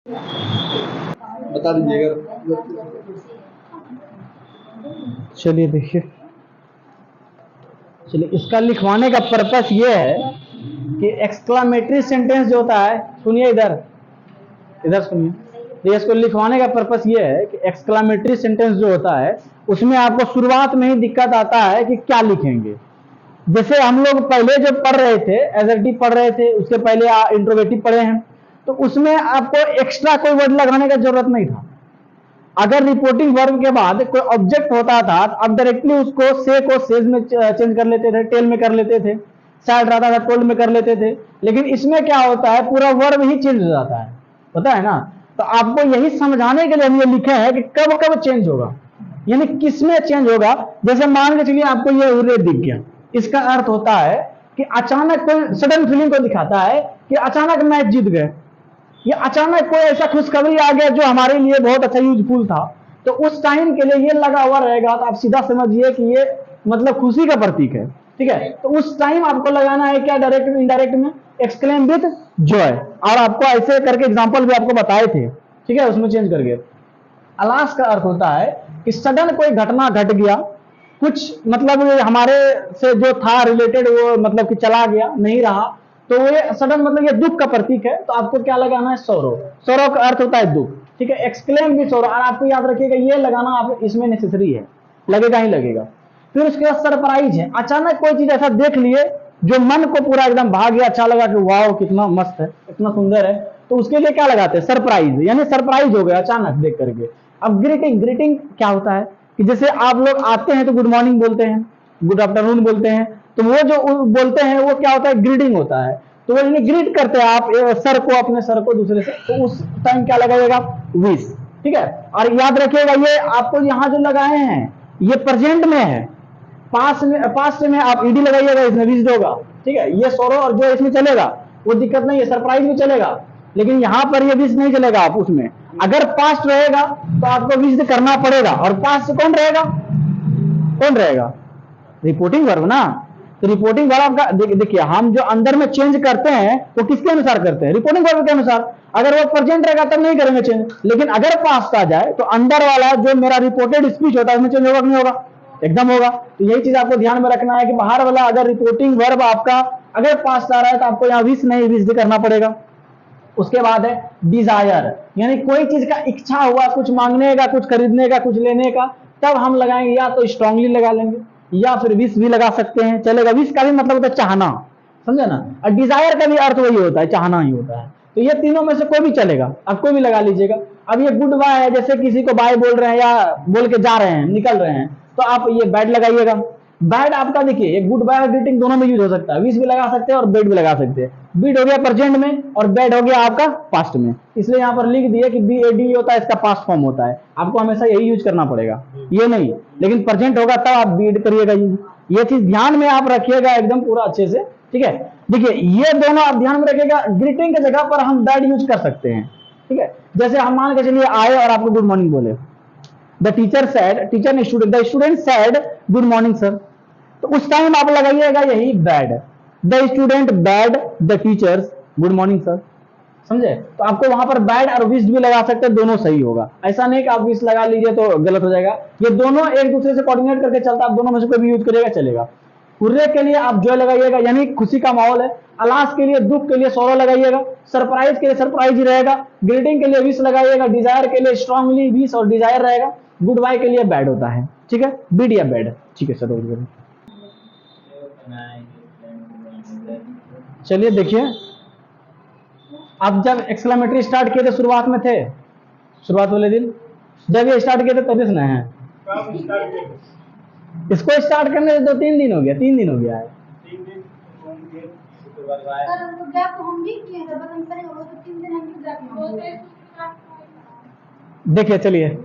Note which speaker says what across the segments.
Speaker 1: बता दीजिएगा।
Speaker 2: चलिए देखिए, चलिए इसका लिखवाने का पर्पस ये है कि एक्सक्लामेटरी सेंटेंस जो होता है, सुनिए इधर इधर सुनिए। तो इसको लिखवाने का पर्पस ये है कि एक्सक्लामेटरी सेंटेंस जो होता है उसमें आपको शुरुआत में ही दिक्कत आता है कि क्या लिखेंगे। जैसे हम लोग पहले जब पढ़ रहे थे, एसर्टिव पढ़ रहे थे, उसके पहले इंट्रोगेटिव पढ़े हैं, तो उसमें आपको एक्स्ट्रा कोई वर्ड लगाने का जरूरत नहीं था। अगर रिपोर्टिंग वर्ब के बाद कोई ऑब्जेक्ट होता था तो आप डायरेक्टली उसको से को सेज में चेंज कर लेते थे, टेल में कर लेते थे, सैड रहता था टोल्ड में कर लेते थे। लेकिन इसमें क्या होता है, पूरा वर्ब ही चेंज हो जाता है, पता है ना। तो आपको यही समझाने के लिए हम ये लिखे हैं कि कब कब चेंज होगा, यानी किस में चेंज होगा। जैसे मान के चलिए आपको ये उर्रे दिख गया, इसका अर्थ होता है कि अचानक कोई सडन फीलिंग को दिखाता है कि अचानक मैच जीत गए, ये अचानक कोई ऐसा खुशखबरी आ गया जो हमारे लिए बहुत अच्छा यूजफुल था, तो उस टाइम के लिए ये लगा हुआ रहेगा। तो आप सीधा समझिए कि ये मतलब खुशी का प्रतीक है, ठीक है। तो उस टाइम आपको लगाना है क्या, डायरेक्ट में इनडायरेक्ट में, एक्सक्लेम विद जॉय। और आपको ऐसे करके एग्जांपल भी आपको बताए थे, ठीक है, उसमें चेंज करके। अलास का अर्थ होता है कि सडन कोई घटना घट गया, कुछ मतलब हमारे से जो था रिलेटेड वो मतलब कि चला गया, नहीं रहा, तो ये सडन मतलब ये दुख का प्रतीक है। तो आपको क्या लगाना है, सोरो। सोरो का अर्थ होता है दुख, ठीक है। एक्सक्लेम भी सोरो, और आपको याद रखिएगा ये लगाना आप इसमें नेसेसरी है, लगेगा ही लगेगा। फिर उसके बाद सरप्राइज है, अचानक कोई चीज ऐसा देख लिए जो मन को पूरा एकदम भाग गया, अच्छा लगा कि वाह कितना मस्त है, इतना सुंदर है, तो उसके लिए क्या लगाते हैं, सरप्राइज, यानी सरप्राइज हो गया अचानक देख करके। अब ग्रीटिंग, ग्रीटिंग क्या होता है कि जैसे आप लोग आते हैं तो गुड मॉर्निंग बोलते हैं, गुड आफ्टरनून बोलते हैं, तो वो जो बोलते हैं वो क्या होता है, ग्रीटिंग होता है। तो वो ग्रीट करते हैं आप सर को, अपने सर को दूसरे से, तो उस टाइम क्या लगाइएगा, विश, ठीक है। और याद रखिएगा ये आपको यहाँ जो लगाए हैं ये प्रेजेंट में है, पास्ट में आप ईडी लगाइएगा, इसमें विज्ड होगा, ठीक है। ये सोरो और जो इसमें चलेगा वो दिक्कत नहीं है, सरप्राइज भी चलेगा, लेकिन यहां पर ये विज्ड नहीं चलेगा। आप उसमें अगर पास्ट रहेगा तो आपको विज्ड करना पड़ेगा, और पास्ट कौन रहेगा, कौन रहेगा, रिपोर्टिंग वर्ब ना। तो रिपोर्टिंग वर्ब का देखिए हम जो अंदर में चेंज करते हैं वो किसके अनुसार करते हैं, रिपोर्टिंग वर्ब के अनुसार। अगर वो प्रेजेंट रहेगा तब नहीं करेंगे चेंज, लेकिन अगर पास्ट आ जाए तो अंदर वाला जो मेरा रिपोर्टेड स्पीच होता है उसमें चेंज होगा कि नहीं होगा, एकदम होगा। तो यही चीज आपको ध्यान में रखना है कि बाहर वाला अगर रिपोर्टिंग वर्ब आपका अगर पास्ट आ रहा है तो आपको यहाँ विश नहीं विश करना पड़ेगा। उसके बाद है डिजायर, यानी कोई चीज का इच्छा हुआ, कुछ मांगने का, कुछ खरीदने का, कुछ लेने का, तब हम लगाएंगे, या तो स्ट्रांगली लगा लेंगे या फिर विश भी लगा सकते हैं, चलेगा। विश का भी मतलब होता है चाहना, समझे ना। और डिजायर का भी अर्थ वही होता है, चाहना ही होता है। तो ये तीनों में से कोई भी चलेगा, आप कोई भी लगा लीजिएगा। अब ये गुड बाय है, जैसे किसी को बाय बोल रहे हैं या बोल के जा रहे हैं, निकल रहे हैं, तो आप ये बैड लगाइएगा। बैड आपका देखिए ये गुड बाय और ग्रीटिंग दोनों में यूज हो सकता है, विश भी लगा सकते हैं और बेड भी लगा सकते हैं। बीड हो गया प्रेजेंट में और बेड हो गया आपका पास्ट में, इसलिए यहाँ पर लिख दिए कि बी ए डी होता है, इसका पास्ट फॉर्म होता है। आपको हमेशा यही यूज करना पड़ेगा, ये नहीं, लेकिन प्रेजेंट होगा तब आप बीड करिएगा यूज। ये चीज ध्यान में आप रखिएगा एकदम पूरा अच्छे से, ठीक है। देखिए ये दोनों आप ध्यान में रखिएगा, ग्रीटिंग की जगह पर हम बैड यूज कर सकते हैं, ठीक है। जैसे हम मान के चलिए आए और आपको गुड मॉर्निंग बोले, द टीचर सेड, टीचर ने student, the student said good morning sir, तो उस टाइम आप लगाइएगा यही bad, the student bad the teachers good morning sir, समझे। तो आपको वहां पर बैड और विश भी लगा सकते हैं, दोनों सही होगा। ऐसा नहीं कि आप विश लगा लीजिए तो गलत हो जाएगा, ये दोनों एक दूसरे से कोऑर्डिनेट करके चलता है, आप दोनों में से कोई भी यूज करिएगा चलेगा। हुर्रे के लिए आप जॉय लगाइएगा, यानी खुशी का माहौल है। अलास के लिए दुख के लिए सोरो लगाइएगा। सरप्राइज के लिए सरप्राइज ही रहेगा। ग्रीटिंग के लिए विश लगाइएगा। डिजायर के लिए स्ट्रांगली विश और डिजायर रहेगा। गुड बाय के लिए बैड होता है, ठीक है, बीड या बैड, ठीक है सर। चलिए देखिए, आप जब एक्सक्लेमेटरी स्टार्ट किए थे शुरुआत में थे, शुरुआत वाले दिन जब ये स्टार्ट किए थे तभी सुना है। इसको स्टार्ट करने से 2-3 दिन हो गया, 3 दिन हो गया है। देखिए चलिए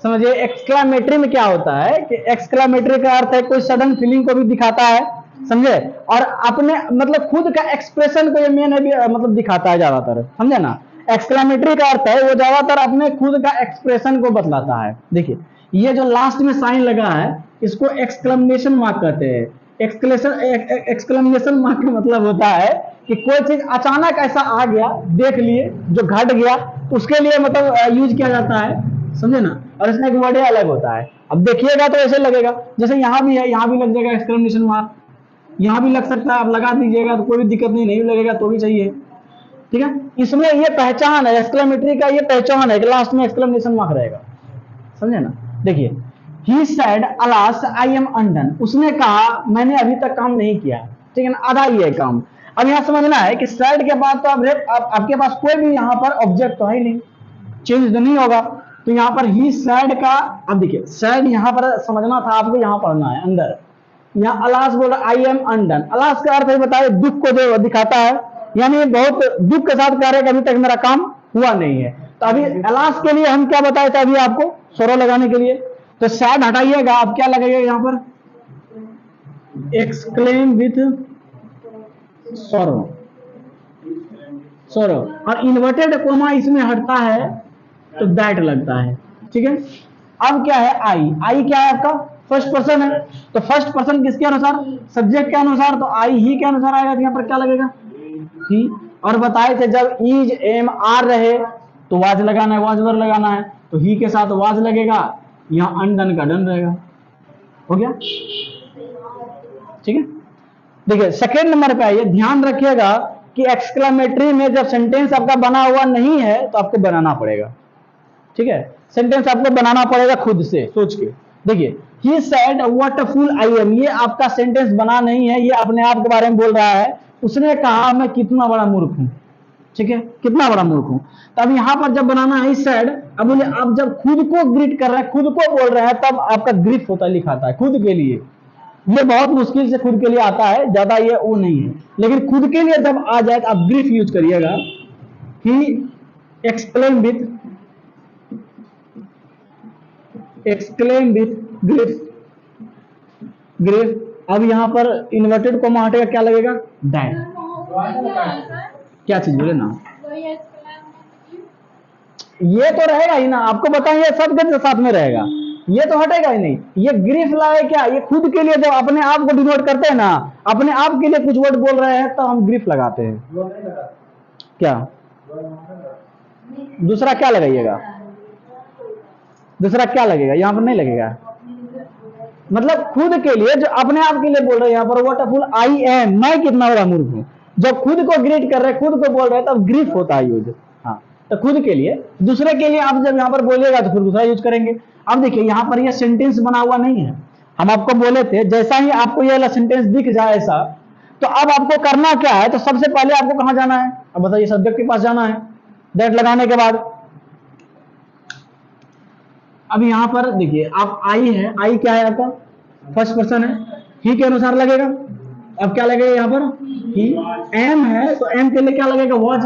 Speaker 2: समझिए, एक्सक्लेमेटरी में क्या होता है कि एक्सक्लेमेटरी का अर्थ है कोई सडन फीलिंग को भी दिखाता है, समझे, और अपने मतलब खुद का एक्सप्रेशन को ये मेन भी मतलब दिखाता है ज्यादातर, समझे ना। एक्सक्लेमेटरी का अर्थ है वो ज्यादातर अपने खुद का एक्सप्रेशन को बतलाता है। देखिए ये जो लास्ट में साइन लगा है इसको एक्सक्लेमेशन मार्क कहते हैं। एक्सक्लेमेशन मार्क का मतलब होता है कि कोई चीज अचानक ऐसा आ गया, देख लिए, जो घट गया, तो उसके लिए मतलब यूज किया जाता है, समझे ना। और इसमें एक वर्ड अलग होता है। अब देखिएगा तो ऐसे लगेगा, जैसे यहाँ भी है, यहाँ भी लग जाएगा एक्सक्लेमेशन मार्क, यहाँ भी लग सकता है, आप लगा दीजिएगा तो कोई भी दिक्कत नहीं, नहीं लगेगा तो भी चाहिए, ठीक है। इसमें ये पहचान है, एक्सक्लेमेटरी का ये पहचान है कि लास्ट में एक्सक्लेमेशन मार्क रहेगा, समझे ना। देखिए, he said alas I M undone, उसने कहा मैंने अभी तक काम नहीं किया, ठीक है ना, आधा ही है काम। अब यहाँ समझना है कि सेड के बाद तो आपके पास कोई भी यहाँ पर ऑब्जेक्ट तो है ही नहीं, चेंज तो नहीं होगा। तो यहाँ पर ही सैड का, अब देखिए सैड यहाँ पर समझना था आपको, यहाँ पढ़ना है अंदर। यहाँ अलास बोला आई एम अनडन, अलास का अर्थ है बताए दुख को जो दिखाता है, यानी बहुत दुख के साथ कह रहे हैं कि अभी तक मेरा काम हुआ नहीं है। तो अभी अलास के लिए हम क्या बताए थे अभी आपको, सोरो लगाने के लिए। तो सैड हटाइएगा, आप क्या लगेगा यहाँ पर, एक्सक्लेम विथ सोरो, सोरो। और इन्वर्टेड कोमा इसमें हटता है तो दैट लगता है, ठीक है। अब क्या है, आई, आई क्या है आपका, फर्स्ट पर्सन है। तो फर्स्ट पर्सन किसके अनुसार, सब्जेक्ट के अनुसार, तो आई ही के अनुसार आएगा। तो यहाँ पर क्या लगेगा, ही। और बताए थे जब इज एम आर रहे तो वाज लगाना है, वाज वर लगाना है, तो ही के साथ वाज लगेगा, यहाँ अनडन का डन रहेगा, हो गया, ठीक है। देखिए सेकेंड नंबर पे आइए, ध्यान रखिएगा कि एक्सक्लेमेटरी में जब सेंटेंस आपका बना हुआ नहीं है तो आपको बनाना पड़ेगा, ठीक है। सेंटेंस आपको बनाना पड़ेगा खुद से सोच के। देखिए, he said what a fool I am, ये आपका सेंटेंस बना नहीं है, ये अपने आप के बारे में बोल रहा है। उसने कहा मैं कितना बड़ा मूर्ख हूं, ठीक है, कितना बड़ा मूर्ख हूं। तो अब यहां पर जब बनाना है सेड, अब बोले आप जब खुद को ग्रीट कर रहे हैं, खुद को बोल रहे हैं, तब आपका ग्रीट होता लिखाता है खुद के लिए। ये बहुत मुश्किल से खुद के लिए आता है, ज्यादा ये वो नहीं है, लेकिन खुद के लिए जब आ जाए तो आप ग्रीफ यूज करिएगा। He explain with, exclaim with grief, grief. अब यहां पर इन्वर्टेड कोमा हटेगा, क्या लगेगा, दैट। क्या चीज बोले ना, ये तो रहेगा ही ना, आपको बताइए सब के साथ में रहेगा, ये तो हटेगा ही नहीं। ये ग्रीफ लाए क्या, ये खुद के लिए जब अपने आप को डिनोट करते हैं ना, अपने आप के लिए कुछ वर्ड बोल रहे हैं तो हम ग्रीफ लगाते हैं। क्या दूसरा क्या लगाइएगा, दूसरा क्या लगेगा, यहाँ पर नहीं लगेगा। मतलब खुद के लिए जो अपने आप के लिए बोल रहे हैं, यहाँ पर वॉटरफुल आई एम, मैं कितना बड़ा मूर्ख हूँ। जब खुद को ग्रीट कर रहे हैं, खुद को बोल रहे हैं, तब ग्रीफ होता है यूज। हाँ, तो खुद के लिए, दूसरे के लिए आप जब यहाँ पर बोलिएगा तो फिर दूसरा यूज करेंगे। अब देखिए यहाँ पर यह सेंटेंस बना हुआ नहीं है, हम आपको बोले थे जैसा ही आपको यह वाला सेंटेंस दिख जाए ऐसा, तो अब आपको करना क्या है, तो सबसे पहले आपको कहां जाना है, अब बताइए, सब्जेक्ट के पास जाना है, दैट लगाने के बाद। अब यहां पर देखिए आप आई है, आई क्या है आपका, फर्स्ट पर्सन है, ही के अनुसार लगेगा। अब क्या लगेगा यहाँ पर, ही। एम है तो एम के लिए क्या लगेगा, वॉज,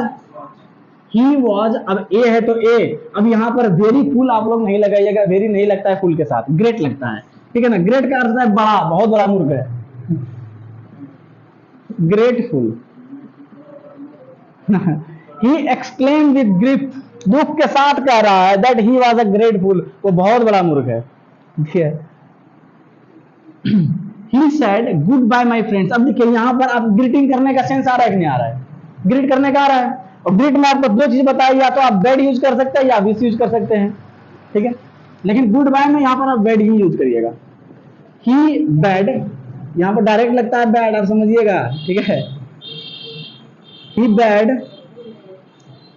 Speaker 2: ही वॉज। अब ए है तो ए। अब यहाँ पर वेरी फुल आप लोग नहीं लगाइएगा, वेरी नहीं लगता है फुल के साथ, ग्रेट लगता है, ठीक है ना। ग्रेट का अर्थ है बड़ा, बहुत बड़ा मूर्ख है, grateful. He exclaim with grief, दुख के साथ कह रहा है that he was a grateful, वो बहुत बड़ा मूर्ख है, ठीक है। He said good bye my friends. अब देखिए यहाँ पर आप ग्रीटिंग करने का सेंस आ रहा है कि नहीं आ रहा है, ग्रीट करने का आ रहा है। और ग्रीट में आपको दो चीज बताई, या तो आप बैड यूज कर सकते हैं या विश यूज कर सकते हैं, ठीक है। लेकिन गुड बाय में यहाँ पर आप बैड ही यूज करिएगा। ही बैड, यहाँ पर डायरेक्ट लगता है बैड, आप समझिएगा, ठीक है। ही बैड,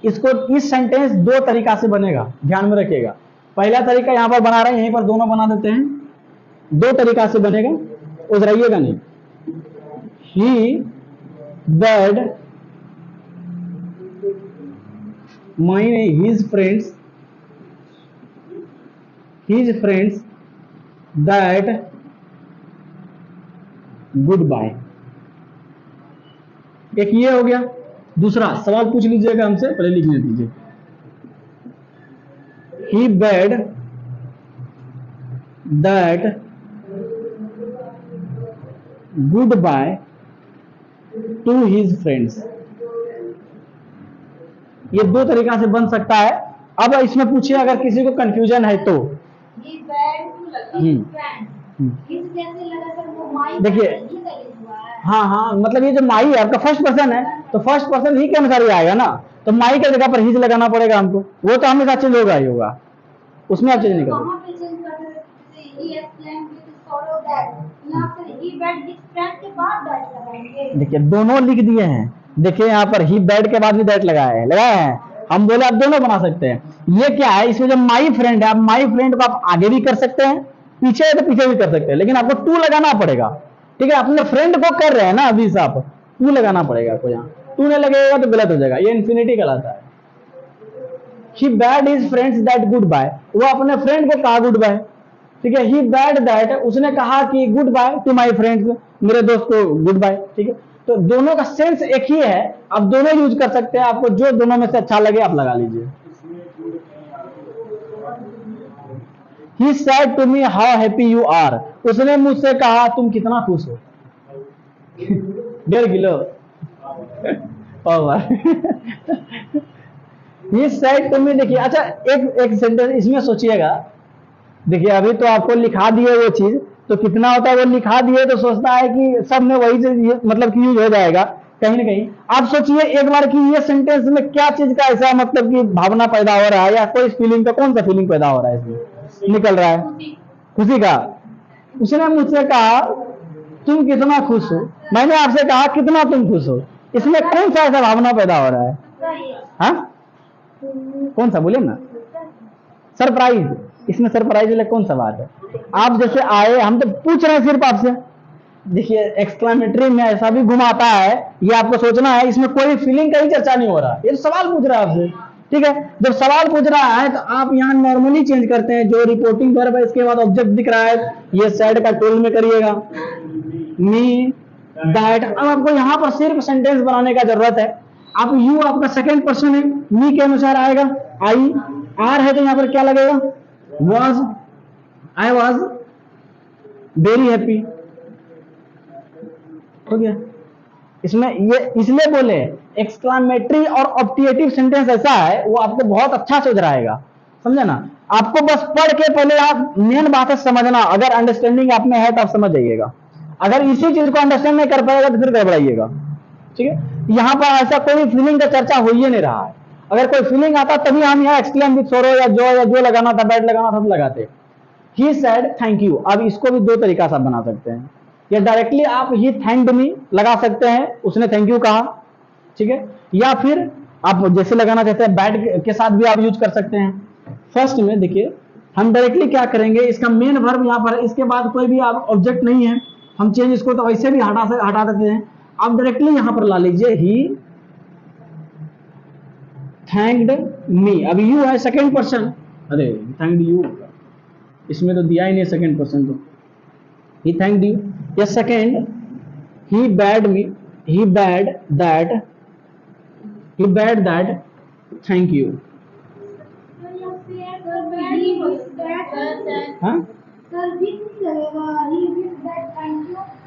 Speaker 2: इसको इस सेंटेंस दो तरीका से बनेगा, ध्यान में रखिएगा। पहला तरीका यहाँ पर बना रहे हैं, यहीं पर दोनों बना देते हैं, दो तरीका से बनेगा, उधराइएगा नहीं। He bade my his friends that good bye. एक ये हो गया। दूसरा सवाल पूछ लीजिएगा हमसे, पहले लिखने दीजिए। He bade that good bye to his friends. ये दो तरीका से बन सकता है। अब इसमें पूछिए अगर किसी को कंफ्यूजन है तो। देखिए, हाँ हाँ, मतलब ये जो माई है आपका फर्स्ट पर्सन है, तो फर्स्ट पर्सन ही के अनुसार ही आएगा ना। तो माई की जगह पर हिज लगाना पड़ेगा हमको, वो तो हमेशा चेंज होगा ही होगा, उसमें आप चेंज नहीं कर
Speaker 1: कहाँ पे चेंज कर रहे हैं? जैसे he explained with sorrow that, यहाँ पर he bad his friend के बाद that लगाएंगे।
Speaker 2: देखिए दोनों लिख दिए हैं, देखिए यहाँ पर ही बैड के बाद भी दैट लगाया है, लगाया है, हम बोले आप दोनों बना सकते हैं। ये क्या है, इसमें जो माई फ्रेंड है, आप माई फ्रेंड को आप आगे भी कर सकते हैं, पीछे है तो पीछे भी कर सकते हैं, लेकिन आपको टू लगाना पड़ेगा। ठीक है, अपने फ्रेंड को कर रहे हैं ना अभी साहब, टू लगाना पड़ेगा आपको, यहाँ टू नहीं लगेगा तो गलत हो जाएगा, ये इन्फिनिटी कहलाता है। He bade his friends that good bye, वो अपने फ्रेंड को कहा गुड बाय। ठीक है, ही बैड दैट, उसने कहा कि good bye to my friends, मेरे दोस्त को गुड बाय। ठीक है, तो दोनों का सेंस एक ही है, आप दोनों यूज कर सकते हैं, आपको जो दोनों में से अच्छा लगे आप लगा लीजिए। He said to me how happy you are, उसने मुझसे कहा तुम कितना खुश हो। 1.5 kilo power. He said to me, देखिए अच्छा एक एक सेंटेंस इसमें सोचिएगा, देखिए अभी तो आपको लिखा दिए वो चीज, तो कितना होता है वो लिखा दिए तो सोचता है कि सब में वही चीज मतलब कि यूज हो जाएगा कहीं ना कहीं। आप सोचिए एक बार कि ये सेंटेंस में क्या चीज का ऐसा मतलब कि भावना पैदा हो रहा है, या कोई फीलिंग का कौन सा फीलिंग पैदा हो रहा है इसमें निकल रहा है, खुशी का। उसने मुझसे कहा तुम कितना खुश हो, मैंने आपसे कहा कितना तुम खुश हो, इसमें कौन सा ऐसा भावना पैदा हो रहा है? हाँ कौन सा बोले ना, सरप्राइज। इसमें सरप्राइज वाला कौन सा बात है? आप जैसे आए, हम तो पूछ रहे हैं सिर्फ आपसे। देखिए एक्सक्लेमेटरी में ऐसा भी घुमाता है, ये आपको सोचना है, इसमें कोई फीलिंग का ही चर्चा नहीं हो रहा, ये तो सवाल पूछ रहा है आपसे। ठीक है, जब सवाल पूछ रहा है तो आप यहाँ नॉर्मली चेंज करते हैं, जो रिपोर्टिंग वर्ब है इसके बाद ऑब्जेक्ट दिख रहा है, ये सैड का टोल में करिएगा, मी दैट। अब आपको यहाँ पर सिर्फ सेंटेंस बनाने का जरूरत है। आप यू आपका सेकंड पर्सन है, मी के अनुसार आएगा, आई आर है तो यहाँ पर क्या लगेगा, was, I was very happy। हो गया। इसमें ये इसलिए बोले एक्सक्लामेटरी और ऑप्टिएटिव सेंटेंस ऐसा है, वो आपको बहुत अच्छा से उधराएगा, समझे ना। आपको बस पढ़ के पहले आप मेन बात है समझना, अगर अंडरस्टैंडिंग आप में है तो आप समझ जाइएगा, अगर इसी चीज को अंडरस्टैंड नहीं कर पाएगा तो फिर गड़बड़ाइएगा। ठीक है, यहाँ पर ऐसा कोई फीलिंग का चर्चा हो ही नहीं रहा है, अगर कोई फीलिंग आता तभी हम यहाँ एक्सक्लेम विद सोरो या जो लगाना था, बैड लगाना था तो लगाते। ही सेड थैंक यू, अब इसको भी दो तरीका से आप बना सकते हैं, या डायरेक्टली आप ही थैंक्ड मी लगा सकते हैं, उसने थैंक यू कहा। ठीक है, या फिर आप जैसे लगाना चाहते हैं बैड के साथ भी आप यूज कर सकते हैं। फर्स्ट में देखिए हम डायरेक्टली क्या करेंगे, इसका मेन वर्ब यहाँ पर, इसके बाद कोई भी आप ऑब्जेक्ट नहीं है, हम चेंज इसको तो वैसे भी हटा देते हैं, आप डायरेक्टली यहां पर ला लीजिए ही थैंक्ड मी। अभी यू है सेकंड पर्सन, अरे थैंक्ड यू, इसमें तो दिया ही नहीं सेकंड पर्सन, तो ही थैंक्ड यू। या second he bad me, he bade that thank you.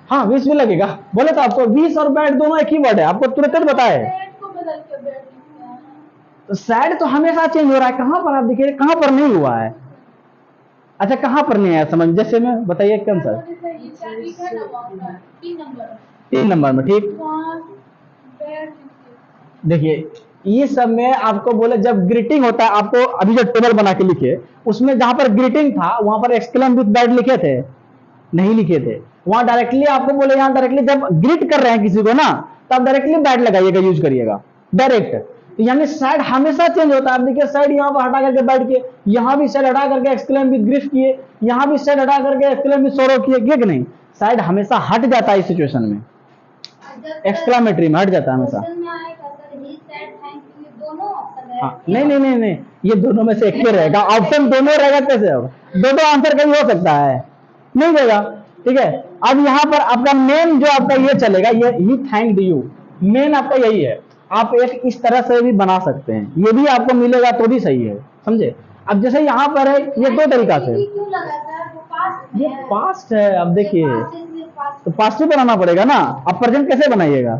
Speaker 2: हाँ विश भी लगेगा, बोले तो आपको विश और बैड दोनों एक ही वर्ड है, आपको तुरंत बताए। तो सैड तो हमेशा चेंज हो रहा है, कहां पर आप देखिए कहां पर नहीं हुआ है। अच्छा कहां पर नहीं आया समझ, जैसे में बताइए कौन सा, 3 नंबर में। ठीक, देखिए ये सब में आपको बोले जब ग्रीटिंग होता है, आपको अभी जो टेबल बना के लिखे उसमें जहां पर ग्रीटिंग था वहां पर एक्सक्लेम विद बैड लिखे थे, नहीं लिखे थे, वहां डायरेक्टली आपको बोले यहाँ डायरेक्टली जब ग्रीट कर रहे हैं किसी को ना, तब डायरेक्टली बैड लगाइएगा, यूज करिएगा डायरेक्ट। तो यानी साइड हमेशा चेंज होता है। आप देखिए साइड यहाँ पर हटा करके बैठ के, यहाँ भी साइड हटा करके एक्सक्लेम विद ग्रीफ किए, यहाँ भी साइड हटा करके एक्सक्लेम विद सोरो किए कि नहीं, साइड हमेशा हट जाता है इस सिचुएशन में, एक्सक्लेमेटरी में हट जाता है हमेशा। हाँ नहीं, ये दोनों में से एक ही रहेगा, ऑप्शन दोनों रहेगा, कैसे होगा, दोनों आंसर कभी हो सकता है, नहीं देगा। ठीक है, अब यहाँ पर आपका मेन जो आपका ये चलेगा, ये ही थैंक्ड यू, मेन आपका यही है। आप एक इस तरह से भी बना सकते हैं, ये भी आपको मिलेगा तो भी सही है, समझे। अब जैसे यहाँ पर है, ये दो तरीका से, ये पास्ट है, अब देखिए तो पास्ट ही बनाना पड़ेगा ना, अब प्रेजेंट कैसे बनाइएगा।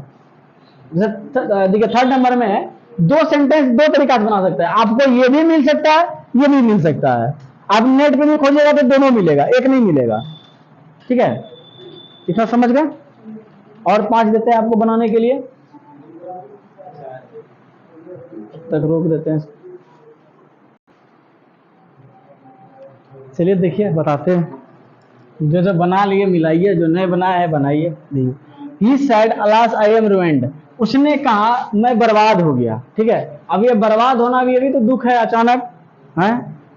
Speaker 2: देखिए थर्ड नंबर में है, दो सेंटेंस दो तरीका से बना सकते हैं, आपको ये भी मिल सकता है, ये भी मिल सकता है, आप नेट पे भी खोजिएगा तो दोनों मिलेगा, एक नहीं मिलेगा। ठीक है, इतना समझ गए। और 5 देते हैं आपको बनाने के लिए, तक रोक देते हैं। चलिए देखिए बताते हैं, जो जो बना लिए मिलाइए, जो नहीं बनाया है बनाइए। He said alas I am ruined, उसने कहा मैं बर्बाद हो गया। ठीक है, अब ये बर्बाद होना भी अभी तो दुख है, अचानक है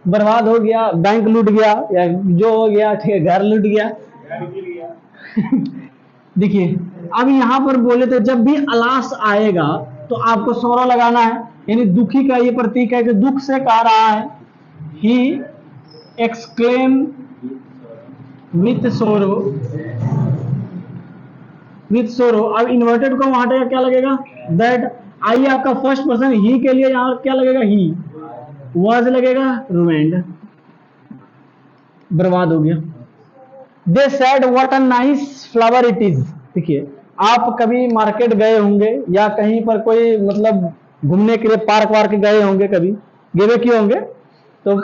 Speaker 2: बर्बाद हो गया, बैंक लूट गया या जो हो गया, ठीक है, घर लूट गया। देखिए अब यहाँ पर बोले तो जब भी अलास आएगा तो आपको सोरो लगाना है, यानी दुखी का ये प्रतीक है कि दुख से कह रहा है। ही एक्सक्लेम विथ सोरो, विथ सोरो। अब इन्वर्टेड को हटेगा क्या लगेगा, दैट। आई आपका फर्स्ट पर्सन, ही के लिए यहाँ क्या लगेगा, ही। वाज लगेगा रुइंड, बर्बाद हो गया। They said what a nice flower it is. देखिए आप कभी मार्केट गए होंगे या कहीं पर कोई मतलब घूमने के लिए पार्क वार्क गए होंगे, कभी गए क्यों होंगे, तो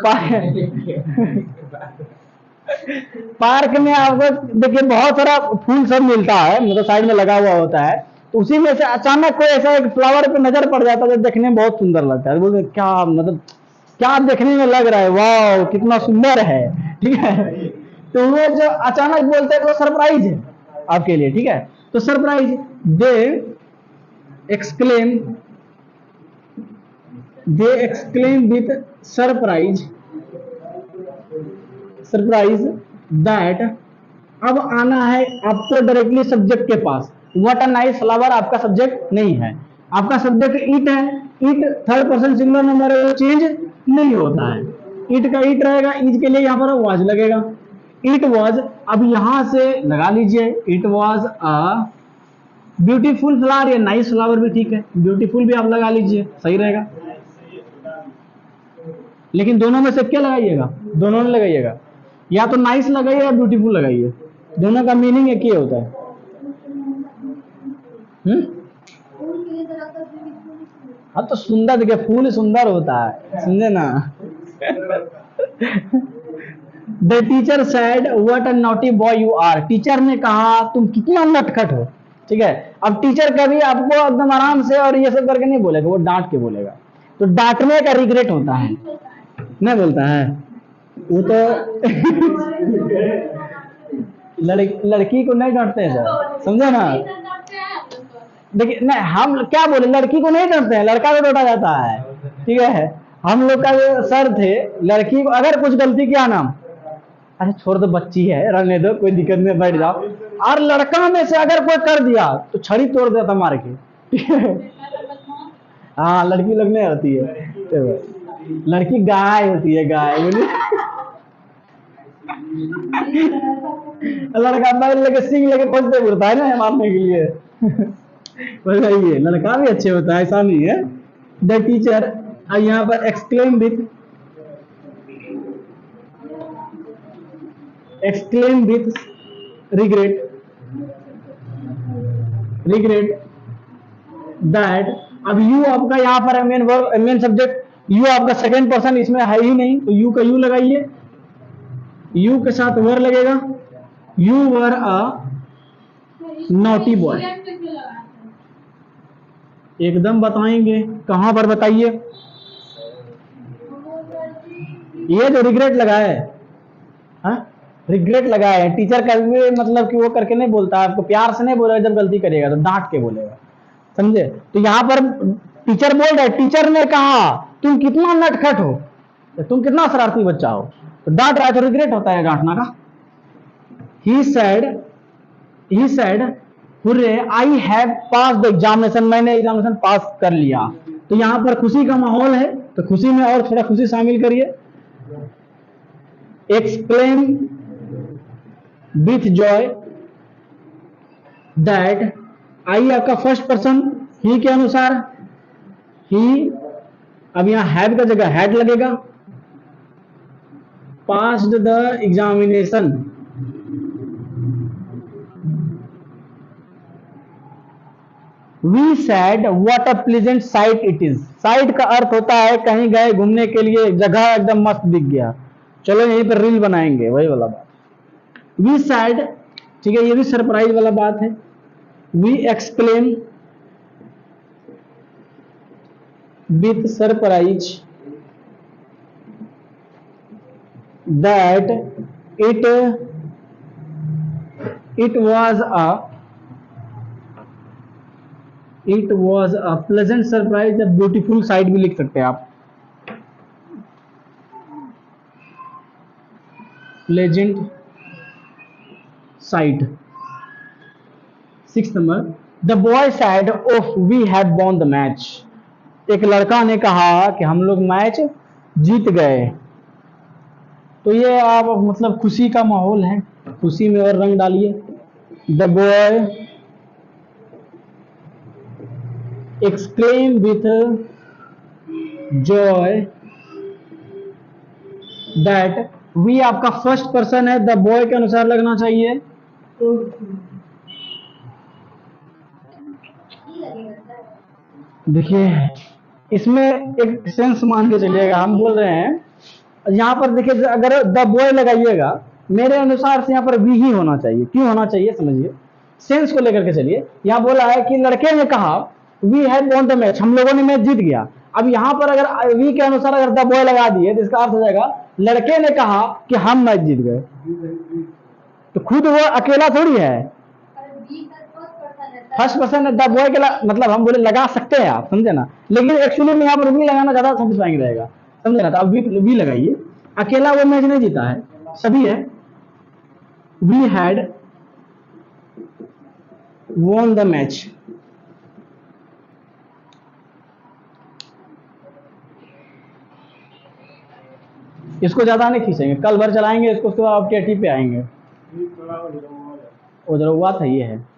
Speaker 2: पार्क में आपको देखिए बहुत सारा फूल सब मिलता है, मतलब साइड में लगा हुआ होता है, तो उसी में से अचानक कोई ऐसा एक फ्लावर पे नजर पड़ जाता है जो देखने में बहुत सुंदर लगता है, बोलते क्या मतलब क्या देखने में लग रहा है, वाह कितना सुंदर है। ठीक है, तो वो जो अचानक बोलते हैं वो सरप्राइज है आपके लिए। ठीक है, तो surprise, they exclaim, they exclaim with surprise, surprise that. अब आना है आपको डायरेक्टली सब्जेक्ट के पास। व्हाट अ नाइस फ्लावर आपका सब्जेक्ट नहीं है, आपका सब्जेक्ट इट है। It third person singular number change नहीं होता है, इट का इट रहेगा, इज के लिए यहाँ पर वाज लगेगा। इट वाज, अब यहां से लगा लीजिए, it was a beautiful flower, या नाइस फ्लावर भी ठीक है, ब्यूटीफुल भी आप लगा लीजिए, सही रहेगा। लेकिन दोनों में से क्या लगाइएगा, दोनों में लगाइएगा, या तो नाइस लगाइए या ब्यूटीफुल लगाइए, दोनों का मीनिंग एक ही होता है।
Speaker 1: फूल के लिए तो लगता है beautiful।
Speaker 2: हाँ तो सुंदर, देखिए फूल सुंदर होता है, समझे ना। The teacher said what a naughty boy you are, teacher ने कहा तुम कितना नटखट हो। ठीक है, अब टीचर कभी आपको एकदम आराम से और ये सब करके नहीं बोलेगा, वो डांट के बोलेगा, तो डांटने का रिग्रेट होता है, नहीं बोलता है वो तो। लड़की को नहीं डांटते हैं सर, समझे ना। देखिए नहीं, हम क्या बोले, लड़की को नहीं डांटते हैं, लड़का को डांटा जाता है। ठीक है, हम लोग का जो सर थे, लड़की को अगर कुछ गलती किया ना, अरे छोड़ दो बच्ची है, रहने दो, कोई दिक्कत नहीं, बैठ जाओ। और लड़का में से अगर कोई कर दिया तो छड़ी तोड़ देता मार के। ठीक है, हाँ लड़की लोग नहीं होती है, तो लड़की गाय होती है, गाय बोली। लड़का बैल लेके सिंह लेके खोजते उड़ता है ना मारने के लिए। बताइए, लड़का भी अच्छे होता है, ऐसा नहीं है। द टीचर, अब यहाँ पर exclaim with, exclaim with regret, regret that. अब यू आपका यहाँ पर main verb, main subject, you आपका सेकंड पर्सन इसमें है ही नहीं, तो यू का यू लगाइए, यू के साथ वर लगेगा, you were a naughty boy. एकदम बताएंगे, कहां पर बताइए, ये जो रिग्रेट लगा है, हाँ रिग्रेट लगा है, टीचर का भी मतलब कि वो करके नहीं बोलता, आपको प्यार से नहीं बोलेगा, जब गलती करिएगा तो डांट के बोलेगा, समझे। तो यहाँ पर टीचर बोल रहे, टीचर ने कहा तुम कितना नटखट हो, तुम कितना शरारती बच्चा हो, तो डांट रहा है, तो रिग्रेट होता है डांटना का। He said hurray I have pass the examination, मैंने एग्जामिनेशन पास कर लिया। तो यहाँ पर खुशी का माहौल है, तो खुशी में और थोड़ा खुशी शामिल करिए। एक्सप्लेन विथ जॉय दैट, आई आपका फर्स्ट पर्सन, ही के अनुसार, ही, अब यहां हैव का जगह हैड लगेगा, passed the examination. We said what a pleasant sight it is, sight का अर्थ होता है कहीं गए घूमने के लिए, जगह एकदम मस्त दिख गया, चलो यहीं पर रील बनाएंगे, वही वाला बात। वी सैड, ठीक है, ये भी सरप्राइज वाला बात है। We explain with surprise that it was a pleasant surprise, या ब्यूटीफुल साइट भी लिख सकते हैं आप, pleasant sight. 6 number, the boy said oh we had won the match. एक लड़का ने कहा कि हम लोग मैच जीत गए। तो ये आप मतलब खुशी का माहौल है, खुशी में और रंग डालिए। The boy exclaim with joy that, we आपका फर्स्ट पर्सन है, द बॉय के अनुसार लगना चाहिए।
Speaker 1: ही लगेगा सर।
Speaker 2: देखिए इसमें एक सेंस मान के चलिएगा, हम बोल रहे हैं यहाँ पर देखिए, अगर द बॉय लगाइएगा मेरे अनुसार से यहाँ पर वी ही होना चाहिए। क्यों होना चाहिए समझिए, सेंस को लेकर के चलिए। यहाँ बोला है कि लड़के ने कहा we had won the match, हम लोगों ने मैच जीत गया। अब यहाँ पर अगर वी के अनुसार अगर द बॉय लगा दिए तो इसका अर्थ हो जाएगा लड़के ने कहा कि हम मैच जीत गए। तो खुद वो अकेला थोड़ी है,
Speaker 1: और बी सर फर्स्ट पर्सन रहता है।
Speaker 2: फर्स्ट पर्सन द बॉय के मतलब हम बोले लगा सकते हैं आप, समझे ना, लेकिन एक्चुअली में यहाँ पर वी लगाना ज्यादा सेटिस्फाइंग रहेगा, समझे ना। तो अब वी लगाइए, अकेला वो मैच नहीं जीता है, सभी है। We had won the match. इसको ज्यादा नहीं खींचेंगे, कल भर चलाएंगे इसको, उसके बाद आप टी पे आएंगे। उधर हुआ था ये है।